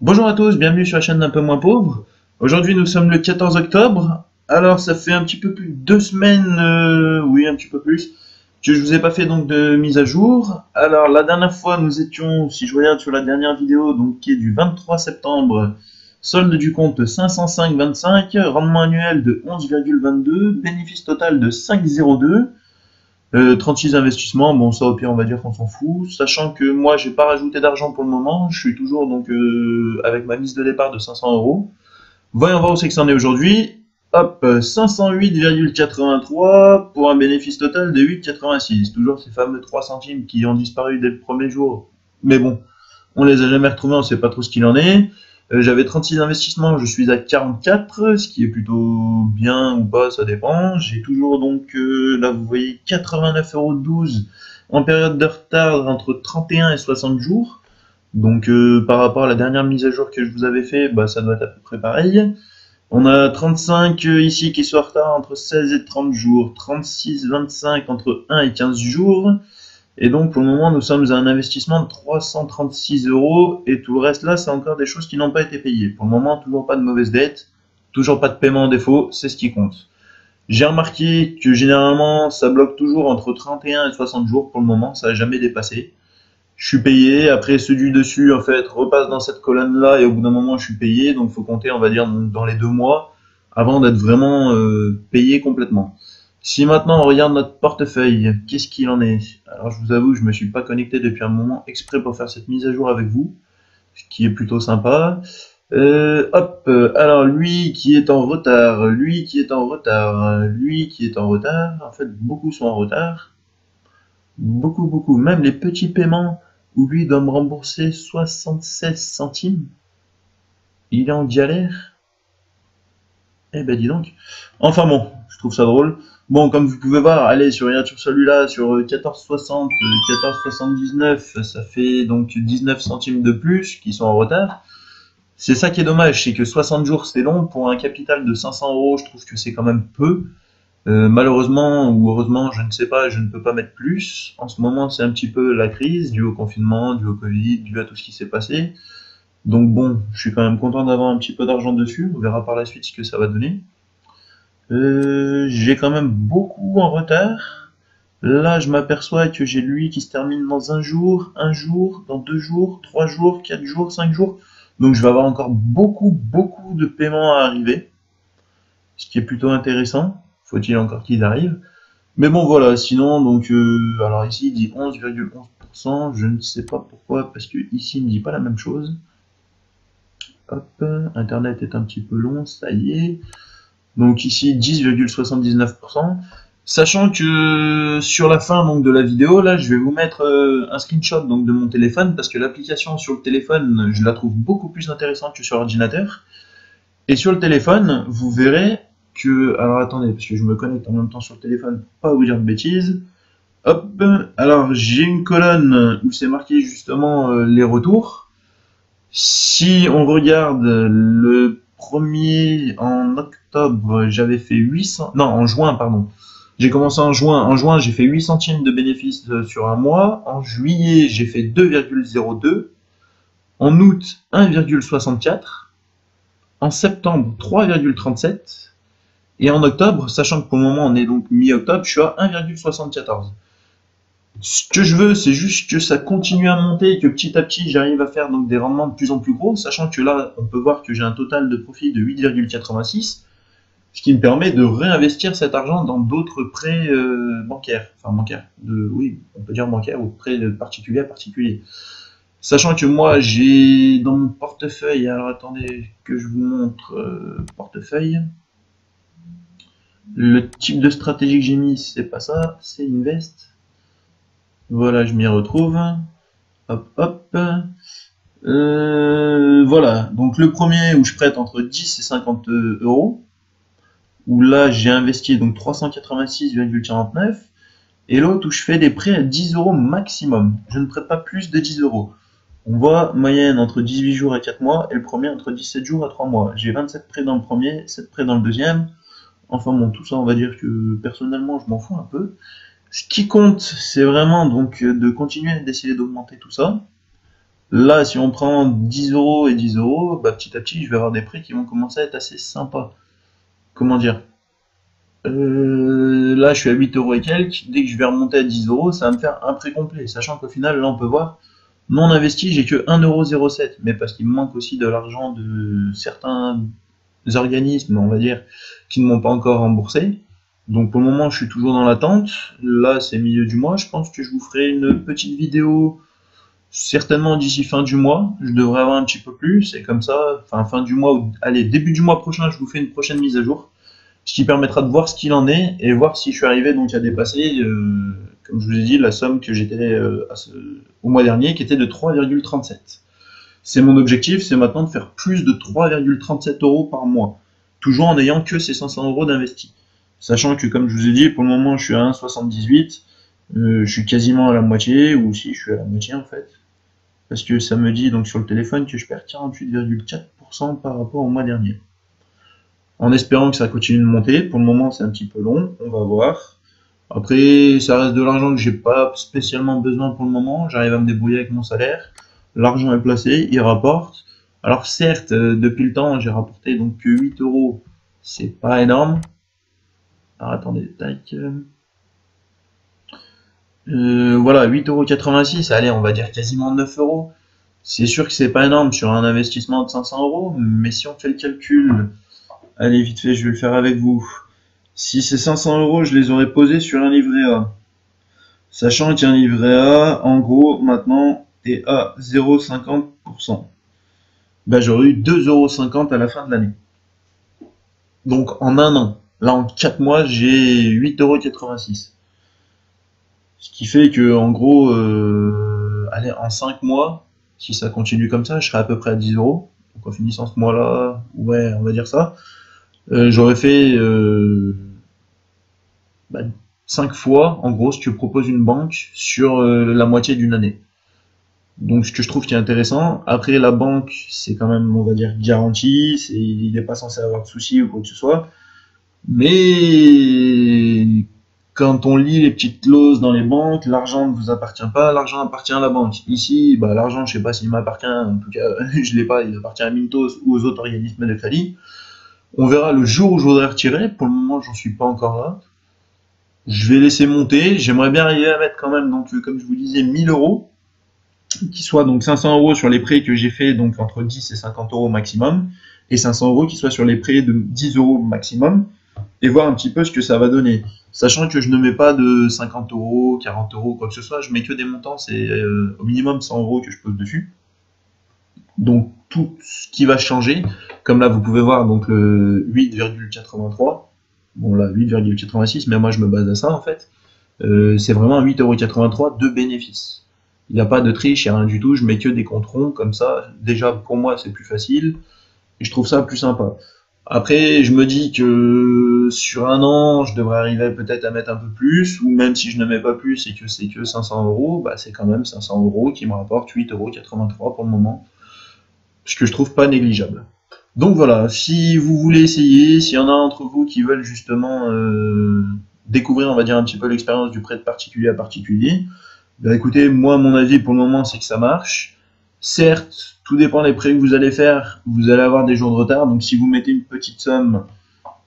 Bonjour à tous, bienvenue sur la chaîne d'un peu moins pauvre. Aujourd'hui nous sommes le 14 octobre. Alors ça fait un petit peu plus de 2 semaines, oui un petit peu plus, que je vous ai pas fait donc de mise à jour. Alors la dernière fois nous étions, si je regarde sur la dernière vidéo, donc qui est du 23 septembre, solde du compte 505,25, rendement annuel de 11,22, bénéfice total de 5,02. 36 investissements, bon ça au pire on va dire qu'on s'en fout, sachant que moi j'ai pas rajouté d'argent pour le moment, je suis toujours donc avec ma mise de départ de 500 euros. Voyons voir où c'est que ça en est aujourd'hui. Hop, 508,83 pour un bénéfice total de 8,86. Toujours ces fameux 3 centimes qui ont disparu dès le premier jour. Mais bon, on les a jamais retrouvés, on sait pas trop ce qu'il en est. J'avais 36 investissements, je suis à 44, ce qui est plutôt bien ou pas, ça dépend. J'ai toujours donc, là vous voyez, 89,12 € en période de retard entre 31 et 60 jours. Donc par rapport à la dernière mise à jour que je vous avais fait, bah, ça doit être à peu près pareil. On a 35 ici qui sont en retard entre 16 et 30 jours, 36, 25 entre 1 et 15 jours. Et donc pour le moment nous sommes à un investissement de 336 € et tout le reste là c'est encore des choses qui n'ont pas été payées. Pour le moment toujours pas de mauvaise dette, toujours pas de paiement en défaut, c'est ce qui compte. J'ai remarqué que généralement ça bloque toujours entre 31 et 60 jours pour le moment, ça n'a jamais dépassé. Je suis payé, après ceux du dessus en fait repasse dans cette colonne là et au bout d'un moment je suis payé, donc il faut compter on va dire dans les 2 mois avant d'être vraiment payé complètement. Si maintenant on regarde notre portefeuille, qu'est-ce qu'il en est? Alors je vous avoue, je me suis pas connecté depuis un moment exprès pour faire cette mise à jour avec vous, ce qui est plutôt sympa. Hop, alors lui qui est en retard, lui qui est en retard, lui qui est en retard, en fait beaucoup sont en retard, beaucoup, même les petits paiements où lui doit me rembourser 76 centimes, il est en galère. Eh ben dis donc. Enfin bon, je trouve ça drôle. Bon, comme vous pouvez voir, allez, sur celui-là, sur 14,60, 14,79, ça fait donc 19 centimes de plus qui sont en retard. C'est ça qui est dommage, c'est que 60 jours c'est long, pour un capital de 500 euros, je trouve que c'est quand même peu. Malheureusement ou heureusement, je ne sais pas, je ne peux pas mettre plus. En ce moment, c'est un petit peu la crise, due au confinement, due au Covid, due à tout ce qui s'est passé. Donc bon, je suis quand même content d'avoir un petit peu d'argent dessus, on verra par la suite ce que ça va donner. J'ai quand même beaucoup en retard. Là, je m'aperçois que j'ai lui qui se termine dans un jour, dans 2 jours, 3 jours, 4 jours, 5 jours. Donc je vais avoir encore beaucoup de paiements à arriver, ce qui est plutôt intéressant. Faut-il encore qu'ils arrivent. Mais bon voilà, sinon donc alors ici il dit 11,11%, je ne sais pas pourquoi, parce que ici il me dit pas la même chose. Hop, internet est un petit peu long, ça y est. Donc ici 10,79%. Sachant que sur la fin donc de la vidéo, là je vais vous mettre un screenshot donc de mon téléphone, parce que l'application sur le téléphone, je la trouve beaucoup plus intéressante que sur l'ordinateur. Et sur le téléphone, vous verrez que... Alors attendez, parce que je me connecte en même temps sur le téléphone pour pas vous dire de bêtises. Hop, alors j'ai une colonne où c'est marqué justement les retours. Si on regarde le premier en octobre, j'avais fait 800... Non, en juin, pardon. J'ai commencé en juin. En juin, j'ai fait 8 centimes de bénéfices sur un mois. En juillet, j'ai fait 2,02. En août, 1,64. En septembre, 3,37. Et en octobre, sachant que pour le moment, on est donc mi-octobre, je suis à 1,74. Ce que je veux, c'est juste que ça continue à monter et que petit à petit, j'arrive à faire donc des rendements de plus en plus gros, sachant que là, on peut voir que j'ai un total de profit de 8,86, ce qui me permet de réinvestir cet argent dans d'autres prêts bancaires. Enfin, bancaires. Oui, on peut dire bancaires ou prêts de particulier à particulier. Sachant que moi, j'ai dans mon portefeuille, alors attendez que je vous montre portefeuille. Le type de stratégie que j'ai mis, c'est pas ça, c'est Invest. Voilà, je m'y retrouve. Hop. Voilà, donc le premier où je prête entre 10 et 50 euros, où là j'ai investi donc 386,49, et l'autre où je fais des prêts à 10 euros maximum. Je ne prête pas plus de 10 euros. On voit moyenne entre 18 jours et 4 mois, et le premier entre 17 jours et 3 mois. J'ai 27 prêts dans le premier, 7 prêts dans le deuxième. Enfin bon, tout ça on va dire que personnellement je m'en fous un peu. Ce qui compte, c'est vraiment donc de continuer d'essayer d'augmenter tout ça. Là, si on prend 10 euros et 10 euros, bah, petit à petit, je vais avoir des prix qui vont commencer à être assez sympas. Comment dire? Là, je suis à 8 euros et quelques. Dès que je vais remonter à 10 euros, ça va me faire un prêt complet. Sachant qu'au final, là, on peut voir, non investi, j'ai que 1,07 €. Mais parce qu'il me manque aussi de l'argent de certains organismes, on va dire, qui ne m'ont pas encore remboursé. Donc pour le moment, je suis toujours dans l'attente. Là, c'est milieu du mois. Je pense que je vous ferai une petite vidéo certainement d'ici fin du mois. Je devrais avoir un petit peu plus. Et comme ça, enfin fin du mois, allez, début du mois prochain, je vous fais une prochaine mise à jour. Ce qui permettra de voir ce qu'il en est et voir si je suis arrivé donc à dépasser, comme je vous ai dit, la somme que j'étais au mois dernier, qui était de 3,37. C'est mon objectif, c'est maintenant de faire plus de 3,37 € par mois, toujours en n'ayant que ces 500 € d'investis. Sachant que, comme je vous ai dit, pour le moment, je suis à 1,78, je suis quasiment à la moitié, ou si je suis à la moitié en fait, parce que ça me dit donc sur le téléphone que je perds 48,4% par rapport au mois dernier. En espérant que ça continue de monter, pour le moment c'est un petit peu long, on va voir. Après, ça reste de l'argent que j'ai pas spécialement besoin pour le moment, j'arrive à me débrouiller avec mon salaire. L'argent est placé, il rapporte. Alors certes, depuis le temps, j'ai rapporté donc que 8 euros, c'est pas énorme. Alors attendez, tac. Voilà, 8,86 €, allez, on va dire quasiment 9 euros. C'est sûr que c'est pas énorme sur un investissement de 500 €, mais si on fait le calcul, allez, vite fait, je vais le faire avec vous. Si ces 500 €, je les aurais posés sur un livret A, sachant qu'un livret A, en gros, maintenant, est à 0,50%. Ben, j'aurais eu 2,50 € à la fin de l'année. Donc en un an, là en 4 mois, j'ai 8,86 €. Ce qui fait que en gros, allez, en 5 mois, si ça continue comme ça, je serai à peu près à 10 €. Donc en finissant ce mois-là, ouais, on va dire ça. J'aurais fait 5 fois, en gros, ce que propose une banque sur la moitié d'une année. Donc ce que je trouve qui est intéressant, après la banque, c'est quand même, on va dire, garanti, il n'est pas censé avoir de soucis ou quoi que ce soit. Mais quand on lit les petites clauses dans les banques, l'argent ne vous appartient pas, l'argent appartient à la banque. Ici, bah, l'argent, je sais pas s'il m'appartient, en tout cas, je l'ai pas, il appartient à Mintos ou aux autres organismes de crédit. On verra le jour où je voudrais retirer. Pour le moment, j'en suis pas encore là. Je vais laisser monter. J'aimerais bien arriver à mettre quand même, donc, comme je vous disais, 1000 €, qui soit donc 500 € sur les prêts que j'ai fait, donc entre 10 et 50 € maximum, et 500 € qui soit sur les prêts de 10 € maximum, et voir un petit peu ce que ça va donner. Sachant que je ne mets pas de 50 €, 40 €, quoi que ce soit, je mets que des montants, c'est au minimum 100 € que je pose dessus. Donc tout ce qui va changer, comme là vous pouvez voir donc le 8,83, bon là 8,86, mais moi je me base à ça en fait, c'est vraiment 8,83 € de bénéfice. Il n'y a pas de triche, il n'y a rien du tout, je mets que des comptes ronds comme ça, déjà pour moi c'est plus facile, et je trouve ça plus sympa. Après je me dis que sur un an je devrais arriver peut-être à mettre un peu plus, ou même si je ne mets pas plus et que c'est que 500 €, bah c'est quand même 500 € qui me rapportent 8,83 € pour le moment, ce que je trouve pas négligeable. Donc voilà, si vous voulez essayer, s'il y en a entre vous qui veulent justement découvrir, on va dire un petit peu l'expérience du prêt de particulier à particulier, bah écoutez, moi mon avis pour le moment c'est que ça marche. Certes, tout dépend des prêts que vous allez faire, vous allez avoir des jours de retard, donc si vous mettez une petite somme,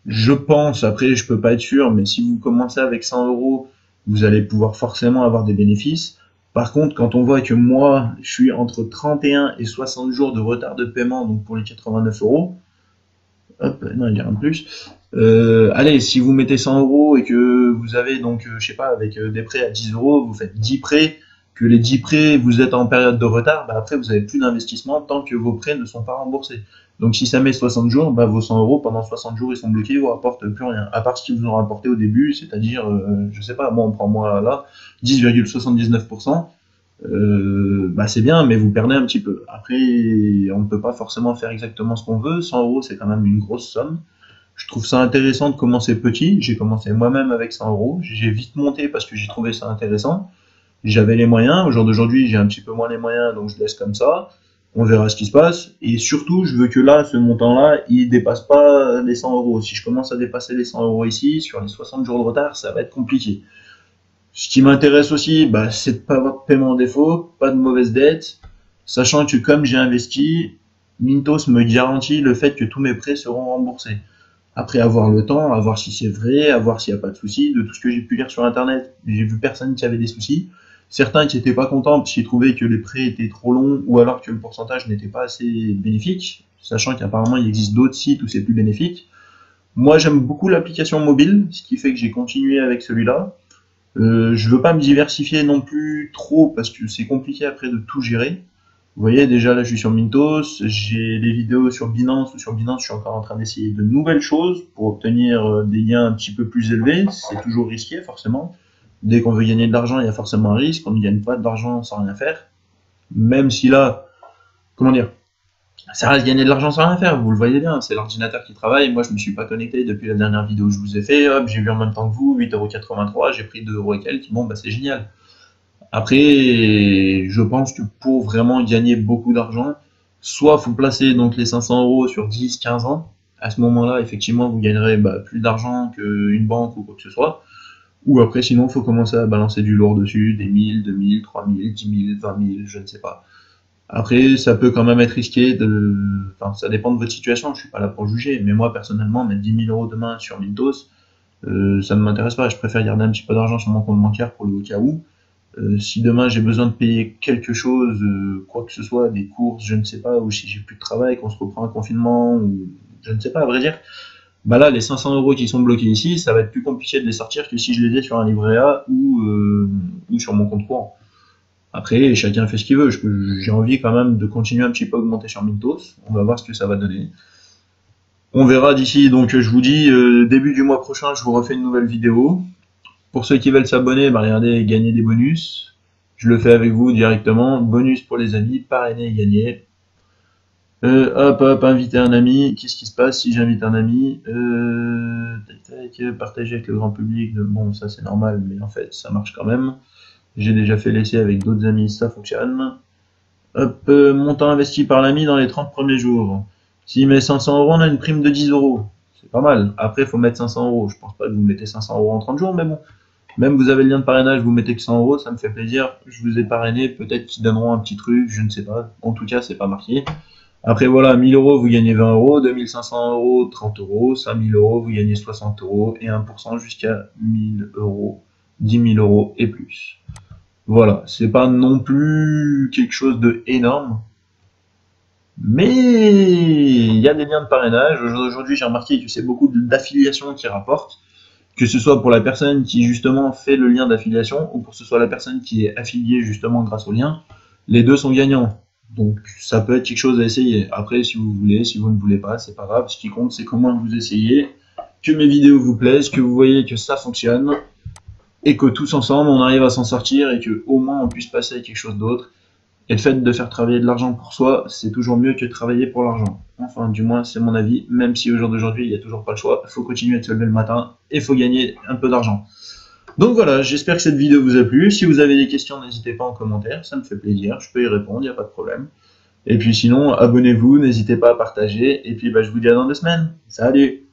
je pense, après je peux pas être sûr, mais si vous commencez avec 100 €, vous allez pouvoir forcément avoir des bénéfices. Par contre, quand on voit que moi, je suis entre 31 et 60 jours de retard de paiement, donc pour les 89 €, hop, non, il y a rien de plus. Allez, si vous mettez 100 € et que vous avez donc, je sais pas, avec des prêts à 10 €, vous faites 10 prêts, que les 10 prêts, vous êtes en période de retard, bah après vous avez plus d'investissement tant que vos prêts ne sont pas remboursés. Donc si ça met 60 jours, bah vos 100 € pendant 60 jours ils sont bloqués, ils vous rapportent plus rien. À part ce qu'ils vous ont rapporté au début, c'est-à-dire, je sais pas, moi on prend moi là, 10,79%. Bah c'est bien, mais vous perdez un petit peu. Après, on ne peut pas forcément faire exactement ce qu'on veut. 100 € c'est quand même une grosse somme. Je trouve ça intéressant de commencer petit. J'ai commencé moi-même avec 100 €. J'ai vite monté parce que j'ai trouvé ça intéressant. J'avais les moyens. Au jour d'aujourd'hui, j'ai un petit peu moins les moyens, donc je laisse comme ça. On verra ce qui se passe. Et surtout, je veux que là, ce montant-là, il dépasse pas les 100 €. Si je commence à dépasser les 100 € ici, sur les 60 jours de retard, ça va être compliqué. Ce qui m'intéresse aussi, bah, c'est de pas avoir de paiement en défaut, pas de mauvaise dette. sachant que comme j'ai investi, Mintos me garantit le fait que tous mes prêts seront remboursés. Après avoir le temps, à voir si c'est vrai, à voir s'il n'y a pas de soucis, de tout ce que j'ai pu lire sur internet, j'ai vu personne qui avait des soucis. Certains qui n'étaient pas contents parce qu'ils trouvaient que les prêts étaient trop longs ou alors que le pourcentage n'était pas assez bénéfique, sachant qu'apparemment il existe d'autres sites où c'est plus bénéfique. Moi j'aime beaucoup l'application mobile, ce qui fait que j'ai continué avec celui-là. Je veux pas me diversifier non plus trop parce que c'est compliqué après de tout gérer. Vous voyez, déjà là je suis sur Mintos, j'ai des vidéos sur Binance, ou sur Binance je suis encore en train d'essayer de nouvelles choses pour obtenir des gains un petit peu plus élevés. C'est toujours risqué forcément. Dès qu'on veut gagner de l'argent, il y a forcément un risque. On ne gagne pas d'argent sans rien faire. Même si là, comment dire, ça reste gagner de l'argent sans rien faire, vous le voyez bien, c'est l'ordinateur qui travaille. Moi je me suis pas connecté depuis la dernière vidéo que je vous ai fait, hop, j'ai vu en même temps que vous, 8,83 €, j'ai pris 2 € et quelques, bon bah c'est génial. Après, je pense que pour vraiment gagner beaucoup d'argent, soit faut placer donc les 500 € sur 10-15 ans. À ce moment-là, effectivement, vous gagnerez plus d'argent qu'une banque ou quoi que ce soit. Ou après, sinon, faut commencer à balancer du lourd dessus, des 1000, 2000, 3000, 10 000, 20 000, je ne sais pas. Après, ça peut quand même être risqué de, enfin, ça dépend de votre situation. Je suis pas là pour juger, mais moi, personnellement, mettre 10 000 € demain sur Mintos, ça ne m'intéresse pas. Je préfère garder un petit peu d'argent sur mon compte bancaire pour le cas où. Si demain j'ai besoin de payer quelque chose, quoi que ce soit, des courses, je ne sais pas, ou si j'ai plus de travail, qu'on se reprend un confinement, ou je ne sais pas, à vrai dire, bah là, les 500 € qui sont bloqués ici, ça va être plus compliqué de les sortir que si je les ai sur un livret A ou sur mon compte courant. Après, chacun fait ce qu'il veut. J'ai envie quand même de continuer un petit peu à augmenter sur Mintos. On va voir ce que ça va donner. On verra d'ici, donc je vous dis, début du mois prochain, je vous refais une nouvelle vidéo. Pour ceux qui veulent s'abonner, regardez, gagner des bonus. Je le fais avec vous directement. Bonus pour les amis, parrainer et gagner. Hop, inviter un ami. Qu'est-ce qui se passe si j'invite un ami? Partager avec le grand public. Bon, ça c'est normal, mais en fait, ça marche quand même. J'ai déjà fait l'essai avec d'autres amis, ça fonctionne. Hop, montant investi par l'ami dans les 30 premiers jours. S'il met 500 €, on a une prime de 10 €. C'est pas mal. Après, il faut mettre 500 €. Je pense pas que vous mettez 500 € en 30 jours, mais bon. Même vous avez le lien de parrainage, vous mettez que 100 €, ça me fait plaisir. Je vous ai parrainé, peut-être qu'ils donneront un petit truc, je ne sais pas. En tout cas, c'est pas marqué. Après, voilà, 1000 €, vous gagnez 20 €, 2500 €, 30 €, 5000 €, vous gagnez 60 € et 1% jusqu'à 1000 €, 10 000 € et plus. Voilà, c'est pas non plus quelque chose de énorme. Mais il y a des liens de parrainage. Aujourd'hui, j'ai remarqué que c'est beaucoup d'affiliations qui rapportent. Que ce soit pour la personne qui justement fait le lien d'affiliation ou pour que ce soit la personne qui est affiliée justement grâce au lien, les deux sont gagnants. Donc ça peut être quelque chose à essayer. Après, si vous voulez, si vous ne voulez pas, c'est pas grave. Ce qui compte, c'est comment vous essayez, que mes vidéos vous plaisent, que vous voyez que ça fonctionne et que tous ensemble on arrive à s'en sortir et que au moins on puisse passer à quelque chose d'autre. Et le fait de faire travailler de l'argent pour soi, c'est toujours mieux que de travailler pour l'argent. Enfin, du moins, c'est mon avis, même si au jour d'aujourd'hui, il n'y a toujours pas le choix. Il faut continuer à se lever le matin et il faut gagner un peu d'argent. Donc voilà, j'espère que cette vidéo vous a plu. Si vous avez des questions, n'hésitez pas en commentaire, ça me fait plaisir, je peux y répondre, il n'y a pas de problème. Et puis sinon, abonnez-vous, n'hésitez pas à partager. Et puis je vous dis à dans 2 semaines. Salut!